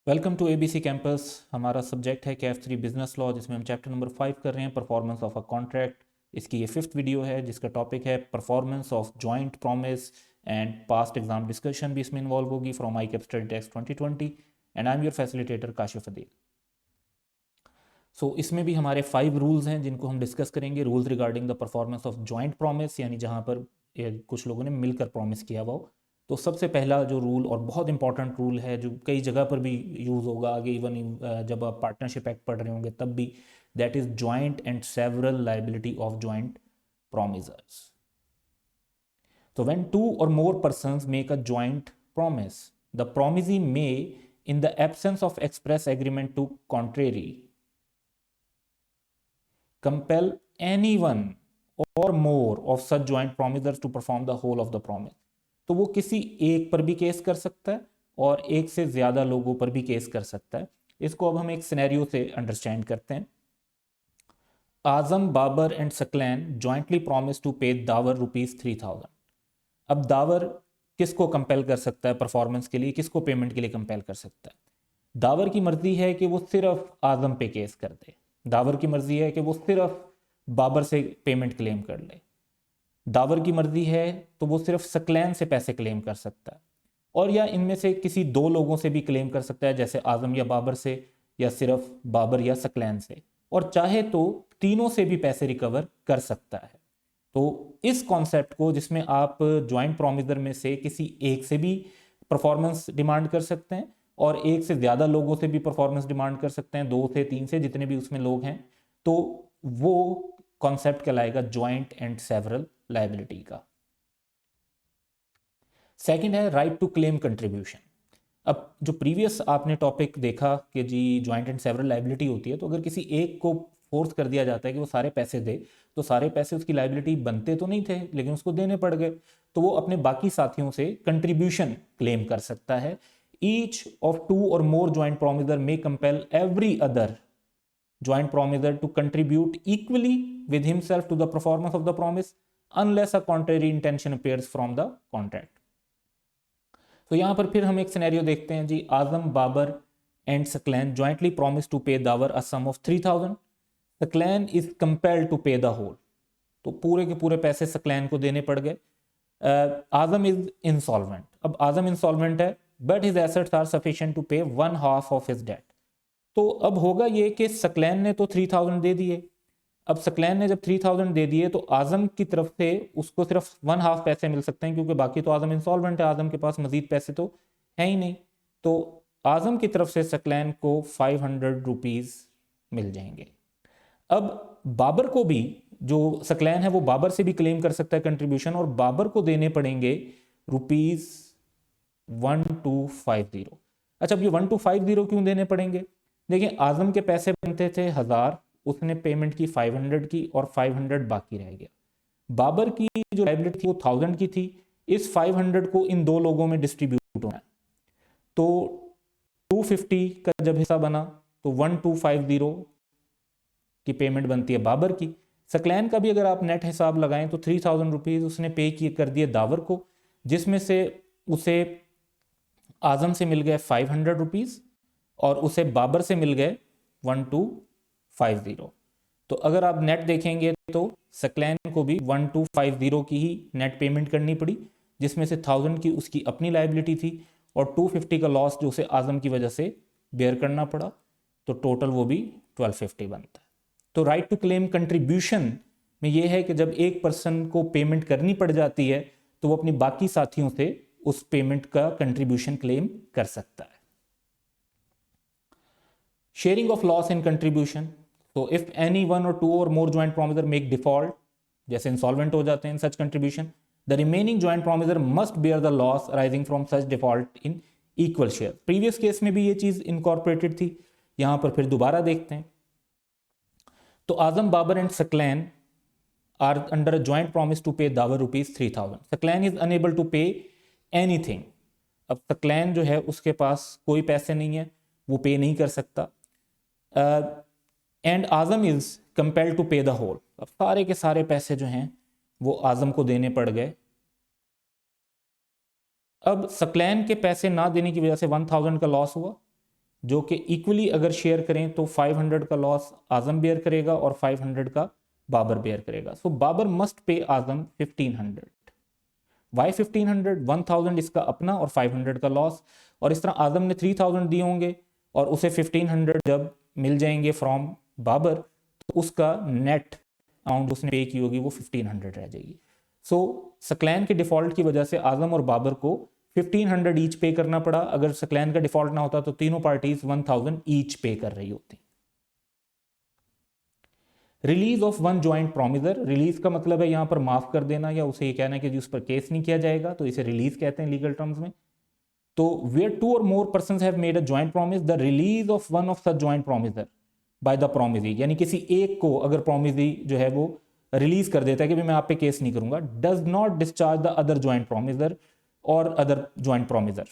Welcome to ABC campus. हमारा subject है CAF 3 business law, जिसमें हम चैप्टर नंबर 5 कर रहे हैं, परफॉर्मेंस ऑफ अ कॉन्ट्रैक्ट। इसकी ये 5th वीडियो है जिसका टॉपिक है performance of joint promise and past exam discussion भी इसमें इन्वॉल्व होगी from I cap study text 2020 and I am your facilitator Kashif Adeel. इसमें भी हमारे 5 रूल्स हैं जिनको हम डिस्कस करेंगे। Rules regarding the performance of joint promise, यानी जहाँ पर कुछ लोगों ने मिलकर प्रॉमिस किया हुआ हो। तो सबसे पहला जो रूल और बहुत इंपॉर्टेंट रूल है जो कई जगह पर भी यूज़ होगा आगे, इवन जब आप पार्टनरशिप एक्ट पढ़ रहे होंगे तब भी, that is joint and several liability of joint promisers. So when two or more persons make a joint promise, the promisee may, in the absence of express agreement to contrary, compel anyone or more of such joint promisers to perform the whole of the promise. तो वो किसी एक पर भी case कर सकता है और एक से ज्यादा लोगों पर भी केस कर सकता है। इसको अब हम एक सिनेरियो से अंडरस्टैंड करते हैं। Azam, Babar and Saqlain jointly promise to pay Dawar ₹3000। अब दावर किसको कंपेल कर सकता है परफॉर्मेंस के लिए, किसको पेमेंट के लिए कंपेल कर सकता है? दावर की मर्जी है कि वो सिर्फ आजम पे केस कर दे। दावर की मर्जी है कि वो सिर्फ बाबर से पेमेंट क्लेम कर ले। दावर की मर्जी है तो वो सिर्फ सकलैन से पैसे क्लेम कर सकता है, और या इनमें से किसी दो लोगों से भी क्लेम कर सकता है, जैसे आजम या बाबर से, या सिर्फ बाबर या सकलैन से, और चाहे तो तीनों से भी पैसे रिकवर कर सकता है। तो इस कॉन्सेप्ट को, जिसमें आप ज्वाइंट प्रॉमिसर में से किसी एक से भी परफॉर्मेंस डिमांड कर सकते हैं और एक से ज़्यादा लोगों से भी परफॉर्मेंस डिमांड कर सकते हैं, 2 से 3 से, जितने भी उसमें लोग हैं, तो वो कॉन्सेप्ट कहलाएगा ज्वाइंट एंड सेवरल लायबिलिटी का। सेकंड है राइट टू क्लेम कंट्रीब्यूशन। अब जो प्रीवियस आपने टॉपिक देखा कि जी ज्वाइंट एंड सेवरल लायबिलिटी होती है, तो अगर किसी एक को फोर्स कर दिया जाता है कि वो सारे पैसे दे, तो सारे पैसे उसकी लायबिलिटी बनते तो नहीं थे लेकिन उसको देने पड़ गए, तो वो अपने बाकी साथियों से कंट्रीब्यूशन क्लेम कर सकता है। Each of 2 or more joint promiser may compel every other joint promiser to contribute equally with himself to the performance of the promise unless a contrary intention appears from the contract. तो यहां पर फिर हम एक scenario देखते हैं जी। Azam, Babar and Saqlain jointly promise to pay Dawar a sum of 3000। Saqlain is compelled to pay the whole, तो पूरे के पूरे पैसे सकलैन को देने पड़ गए। Azam is insolvent. अब आजम इंसॉल्वेंट है, but his assets are sufficient to pay 1/2 of his date. तो अब होगा ये कि सकलैन ने तो 3000 दे दिए। अब सकलैन ने जब 3000 दे दिए तो आजम की तरफ से उसको सिर्फ 1/2 पैसे मिल सकते हैं, क्योंकि बाकी तो आजम इंसॉल्वेंट है, आजम के पास मजीद पैसे तो है ही नहीं। तो आजम की तरफ से सकलैन को 500 रुपीज मिल जाएंगे। अब बाबर को भी, जो सकलैन है वो बाबर से भी क्लेम कर सकता है कंट्रीब्यूशन, और बाबर को देने पड़ेंगे ₹1250। अच्छा, अब ये 1250 क्यों देने पड़ेंगे? देखिए, आजम के पैसे बनते थे 1000, उसने पेमेंट की 500 की और 500 बाकी रह गया। बाबर की जो लायबिलिटी थी वो 1000 की थी। इस 500 को इन दो लोगों में डिस्ट्रीब्यूट होना है, तो 250 का जब हिस्सा बना तो 1250 की पेमेंट बनती है बाबर की। सकलैन का भी अगर आप नेट हिसाब लगाएं तो 3000 रुपीज उसने पे किए कर दिए दावर को, जिसमें से उसे आजम से मिल गए 500 रुपीज और उसे बाबर से मिल गए 1250। तो अगर आप नेट देखेंगे तो सकलैन को भी 1250 की ही नेट पेमेंट करनी पड़ी, जिसमें से 1000 की उसकी अपनी लायबिलिटी थी और 250 का लॉस जो उसे आजम की वजह से बेयर करना पड़ा, तो टोटल वो भी 1250 बनता है। तो राइट टू क्लेम कंट्रीब्यूशन में यह है कि जब एक पर्सन को पेमेंट करनी पड़ जाती है तो वो अपनी बाकी साथियों से उस पेमेंट का कंट्रीब्यूशन क्लेम कर सकता है। Sharing of loss in contribution. तो if any 1 or 2 or more joint promiser make default, जैसे इंसॉल्वेंट हो जाते हैं such contribution, the remaining joint promiser must bear the loss arising from such default in equal share. Previous case में भी ये चीज incorporated थी, यहां पर फिर दोबारा देखते हैं। तो Azam, Babar and Saqlain are under a joint promise to pay Dawar ₹3000। Saqlain is unable to pay anything. अब सकलैन जो है उसके पास कोई पैसे नहीं है, वो पे नहीं कर सकता। And Azam is compelled to pay the whole. अब सारे के सारे पैसे जो हैं वो आजम को देने पड़ गए। अब सकलैन के पैसे ना देने की वजह से 1000 का लॉस हुआ, जो कि इक्वली अगर शेयर करें तो 500 का लॉस आजम बेयर करेगा और 500 का बाबर बेयर करेगा। सो बाबर मस्ट पे आजम 1500। वाई 1500? 1000 इसका अपना और 500 का लॉस, और इस तरह आजम ने 3000 दिए होंगे और उसे 1500 जब मिल जाएंगे फ्रॉम बाबर तो उसका नेट अमाउंट उसने पे की होगी वो 1500 रह जाएगी। सो सकलैन के डिफॉल्ट की वजह से आजम और बाबर को 1500 ईच पे करना पड़ा। अगर सकलैन का डिफॉल्ट ना होता तो तीनों पार्टीज 1000 ईच पे कर रही होती। Release of one joint promiser, release का मतलब है यहां पर माफ कर देना या उसे ये कहना है कि जी उस पर केस नहीं किया जाएगा, तो इसे रिलीज कहते हैं लीगल टर्म्स में। तो वेयर टू और more persons have made a joint promise, the release of one of such joint promiser by the promisee, यानी किसी एक को अगर प्रोमिसी जो है वो रिलीज कर देता है कि मैं आप पे केस नहीं करूंगा, does not discharge the other joint promisor और अदर जॉइंट प्रोमिसर,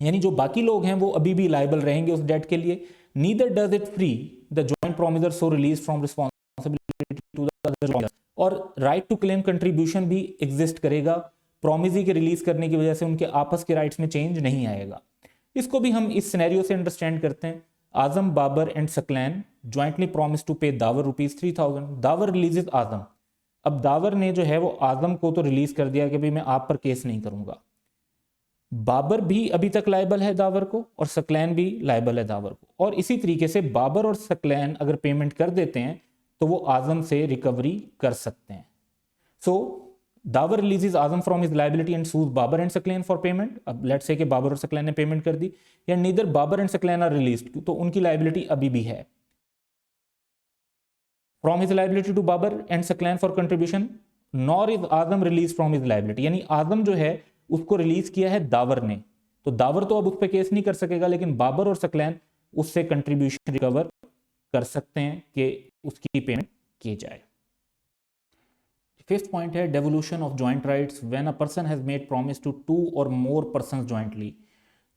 यानी जो बाकी लोग हैं वो अभी भी लायबल रहेंगे उस डेट के लिए। Neither does it free the joint promisor so release from responsibility to the other promisor, और राइट टू क्लेम कंट्रीब्यूशन भी एग्जिस्ट करेगा। प्रोमिसी के रिलीज करने की वजह से उनके आपस के राइट्स में चेंज नहीं आएगा। इसको भी हम इस सिनेरियो से अंडरस्टैंड करते हैं। Azam Babar and Saqlain jointly promise to pay Dawar ₹3000। Dawar releases Azam. अब दावर ने जो है वो आजम को तो रिलीज कर दिया कि भाई मैं आप पर केस नहीं करूंगा। बाबर भी अभी तक लायबल है दावर को और सकलैन भी लायबल है दावर को, और इसी तरीके से बाबर और सकलैन अगर पेमेंट कर देते हैं तो वो आजम से रिकवरी कर सकते हैं। So Dawar releases Azam from his liability and sues Babar and Saqlain for payment. अब लेट्स से कि बाबर और सकलैन ने पेमेंट कर दी, या neither Babar and Saqlain are released, तो उनकी लायबिलिटी अभी भी है। From his liability to Babar and Saqlain for contribution, nor is Azam release from his liability, यानी आजम जो है उसको रिलीज किया है दावर ने, तो दावर तो अब उस पर केस नहीं कर सकेगा, लेकिन बाबर और सकलैन उससे कंट्रीब्यूशन रिकवर कर सकते हैं कि उसकी पेमेंट की जाए। फिफ्थ पॉइंट है devolution of joint rights when a person has made promise to 2 और मोर पर्सन्स जॉइंटली।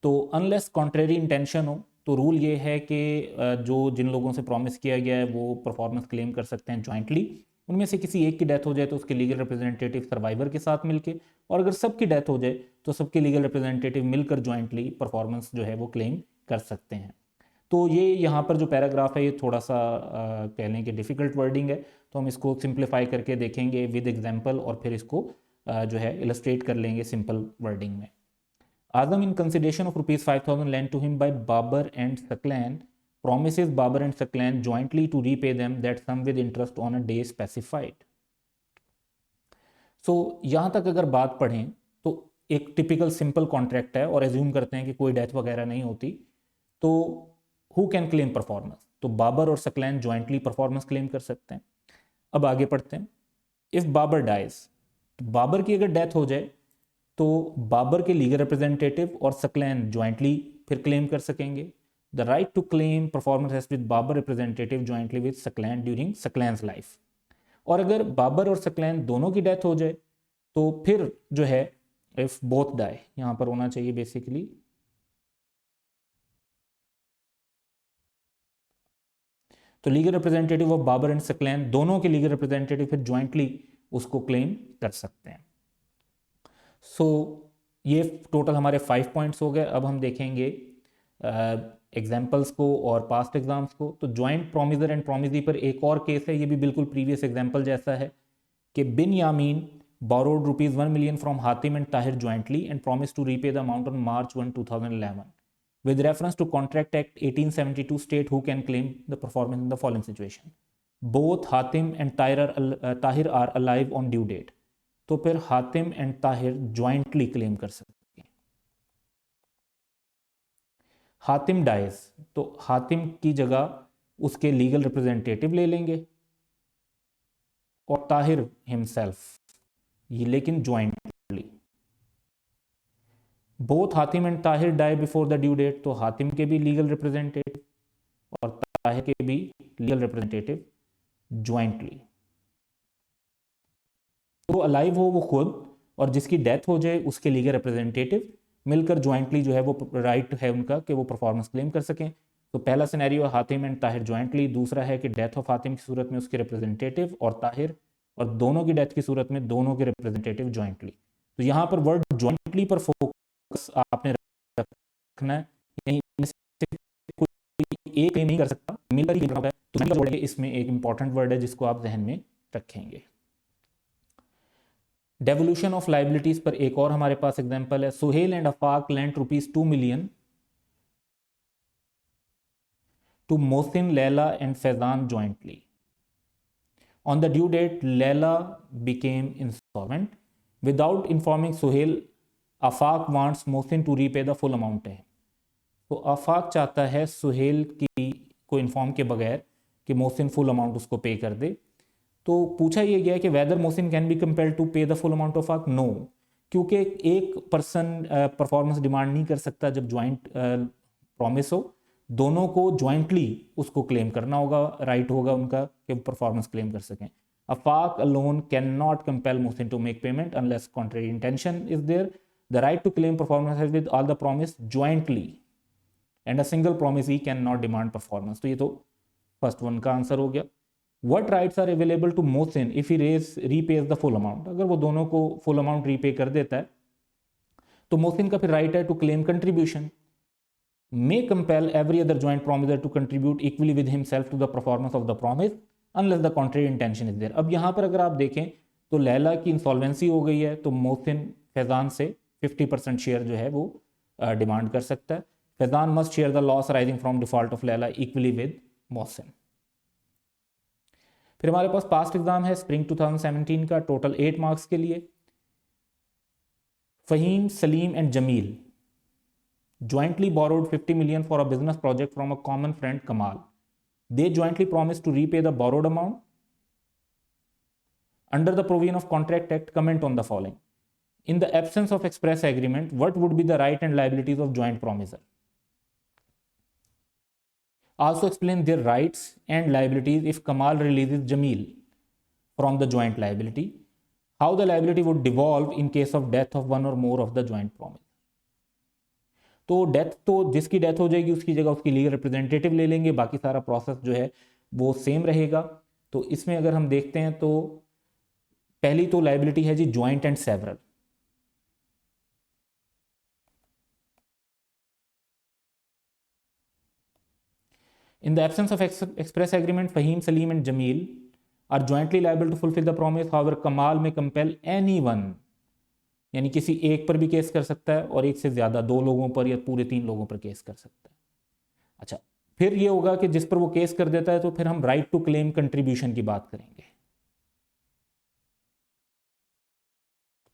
तो अनलेस कॉन्ट्रेरी इंटेंशन हो तो रूल ये है कि जो जिन लोगों से प्रॉमिस किया गया है वो परफॉर्मेंस क्लेम कर सकते हैं जॉइंटली। उनमें से किसी एक की डेथ हो जाए तो उसके लीगल रिप्रेजेंटेटिव सर्वाइवर के साथ मिलके, और अगर सबकी डेथ हो जाए तो सबके लीगल रिप्रेजेंटेटिव मिलकर जॉइंटली परफॉर्मेंस जो है वो क्लेम कर सकते हैं। तो ये यहाँ पर जो पैराग्राफ है ये थोड़ा सा कह लें कि डिफ़िकल्ट वर्डिंग है, तो हम इसको सिंप्लीफाई करके देखेंगे विद एग्जांपल और फिर इसको जो है इलस्ट्रेट कर लेंगे सिंपल वर्डिंग में। Azam, in consideration of ₹5,000 lent to him by Babar and Saklan, promises Babar and Saklan jointly to repay them that sum with interest on a day specified. So यहाँ तक अगर बात पढ़ें तो एक टिपिकल सिंपल कॉन्ट्रैक्ट है और assume करते हैं कि कोई डेथ वगैरह नहीं होती, तो हु कैन क्लेम परफॉर्मेंस, तो बाबर और सकलैन ज्वाइंटली परफॉर्मेंस क्लेम कर सकते हैं। अब आगे पढ़ते हैं। इफ बाबर डाइज, तो बाबर की अगर डेथ हो जाए तो बाबर के लीगल रिप्रेजेंटेटिव और सकलैन ज्वाइंटली फिर क्लेम कर सकेंगे। The right to claim performance has with Babar representative jointly with Saqlain during Saqlain's life. और अगर बाबर और सकलैन दोनों की डेथ हो जाए तो फिर जो है इफ बोथ डाई, यहां पर होना चाहिए बेसिकली तो legal representative of Babar and Saqlain, दोनों के लीगल रिप्रेजेंटेटिव फिर ज्वाइंटली उसको क्लेम कर सकते हैं। सो ये टोटल हमारे 5 पॉइंट्स हो गए। अब हम देखेंगे एग्जाम्पल्स को और पास्ट एग्जाम्स को। तो ज्वाइंट प्रोमिसर एंड प्रोमिसी पर एक और केस है, ये भी बिल्कुल प्रीवियस एग्जाम्पल जैसा है कि बिन यामीन borrowed ₹1 million from Hatim and Tahir jointly and promised to repay the amount on March 1, 2011. With reference to Contract Act 1872 state who can claim the performance in the following situation. Both Hatim and Tahir are alive on due date. तो फिर Hatim and Tahir jointly claim कर सकते हैं। Hatim dies, तो हातिम की जगह उसके legal representative ले लेंगे और ताहिर हिमसेल्फ, ये लेकिन jointly. Both Hatim and Tahir die before the due date, तो हातिम के भी लीगल रिप्रेजेंटेटिव और ताहिर के भी लीगल रिप्रेजेंटेटिव ज्वाइंटली। तो अलाइव हो वो खुद और जिसकी डेथ हो जाए उसके लीगल रिप्रेजेंटेटिव मिलकर ज्वाइंटली जो है वो राइट है उनका कि वो परफॉर्मेंस क्लेम कर सकें। तो पहला scenario Hatim and Tahir jointly, दूसरा है कि डेथ ऑफ हातिम की सूरत में उसके रिप्रेजेंटेटिव और ताहिर, और दोनों की डेथ की सूरत में दोनों के रिप्रेजेंटेटिव ज्वाइंटली। तो यहाँ पर वर्ड ज्वाइंटली पर फोकस आपने रखना है, यहीं से एक क्लेम नहीं कर सकता, मिलकर ही क्लेम है। तो इसमें एक इंपॉर्टेंट वर्ड है जिसको आप जहन में रखेंगे। डेवोल्यूशन ऑफ लाइबिलिटीज पर एक और हमारे पास एग्जांपल है। Suhail and Afaq lent ₹2 million to Mohsin, Leila and Faizan jointly. On the due date, Leila became insolvent. Without informing Suhail, Afaq wants Mohsin to repay the full amount to him. तो आफाक चाहता है सुहेल की को इन्फॉर्म के बगैर कि Mohsin full amount उसको पे कर दे। तो पूछा यह गया कि whether Mohsin can be compelled to pay the full amount of Afaq. No, क्योंकि एक पर्सन परफॉर्मेंस डिमांड नहीं कर सकता जब ज्वाइंट प्रॉमिस हो। दोनों को ज्वाइंटली उसको क्लेम करना होगा, राइट होगा उनका कि परफॉर्मेंस क्लेम कर सकें। Afaq alone can not compel Mohsin to make payment unless contrary intention is there. The right to claim performance has with all the promise jointly and a single promise he can not demand performance. तो ये तो first one का answer हो गया। What rights are available to Mohsin if he repays the full amount? अगर वो दोनों को फुल अमाउंट रीपे कर देता है तो मोहसिन का फिर राइट है to claim contribution. May compel every other joint promisor to contribute equally with himself to the performance of the promise unless the contrary intention is there. अब यहाँ पर अगर आप देखें तो लैला की इंसॉल्वेंसी हो गई है, तो मोहसिन फैजान से 50% शेयर जो है वो डिमांड कर सकता है। Faizan must share the loss rising from default of Laila equally with Mohsin. फिर हमारे पास पास्ट एग्जाम है स्प्रिंग 2017 का, टोटल 8 मार्क्स के लिए। Faheem, Saleem and Jamil jointly borrowed 50 million for a business project from a common friend Kamal. They jointly promised to repay the borrowed amount. Under the provision of Contract Act, comment on the following. In the absence of express agreement, what would be the right and liabilities of joint promisor? Also explain their rights and liabilities if Kamal releases Jamil from the joint liability. How the liability would devolve in case of death of one or more of the joint promisor. तो death तो जिसकी death हो जाएगी उसकी जगह उसकी legal representative ले लेंगे, बाकी सारा प्रोसेस जो है वो सेम रहेगा। तो इसमें अगर हम देखते हैं तो पहली तो लाइबिलिटी है जी joint and several. In the absence of express agreement, Fahim, Salim and Jamil are jointly liable to fulfill the promise. However, Kamal may compel anyone, यानी किसी एक पर भी केस कर सकता है और एक से ज़्यादा 2 लोगों पर या पूरे 3 लोगों पर केस कर सकता है। अच्छा, फिर ये होगा कि जिस पर वो केस कर देता है तो फिर हम राइट टू क्लेम कंट्रीब्यूशन की बात करेंगे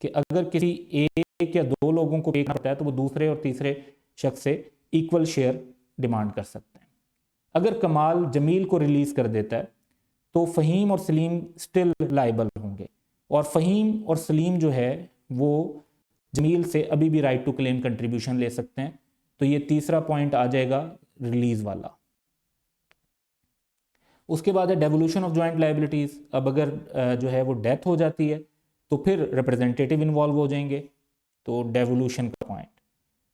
कि अगर किसी एक या 2 लोगों को पे करना पड़ता है तो वो दूसरे और तीसरे शख्स से इक्वल शेयर डिमांड कर सकते हैं। अगर कमाल जमील को रिलीज कर देता है तो फ़हीम और सलीम स्टिल लाइबल होंगे, और फ़हीम और सलीम जो है वो जमील से अभी भी राइट टू क्लेम कंट्रीब्यूशन ले सकते हैं। तो ये तीसरा पॉइंट आ जाएगा रिलीज वाला। उसके बाद है डेवोल्यूशन ऑफ जॉइंट लाइबिलिटीज। अब अगर जो है वो डेथ हो जाती है तो फिर रिप्रेजेंटेटिव इन्वॉल्व हो जाएंगे, तो डेवोल्यूशन का पॉइंट।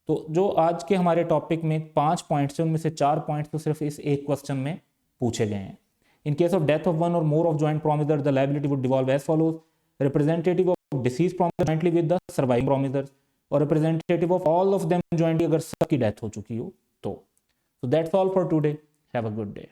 तो जो आज के हमारे टॉपिक में 5 पॉइंट्स हैं उनमें से 4 पॉइंट्स तो सिर्फ इस एक क्वेश्चन में पूछे गए हैं। In case of death of one और more of joint promiser the liability would devolve as follows. Representative of deceased promiser jointly with the surviving promisers, और representative of all of them jointly अगर सबकी death हो चुकी हो तो। That's all for today, have a good day.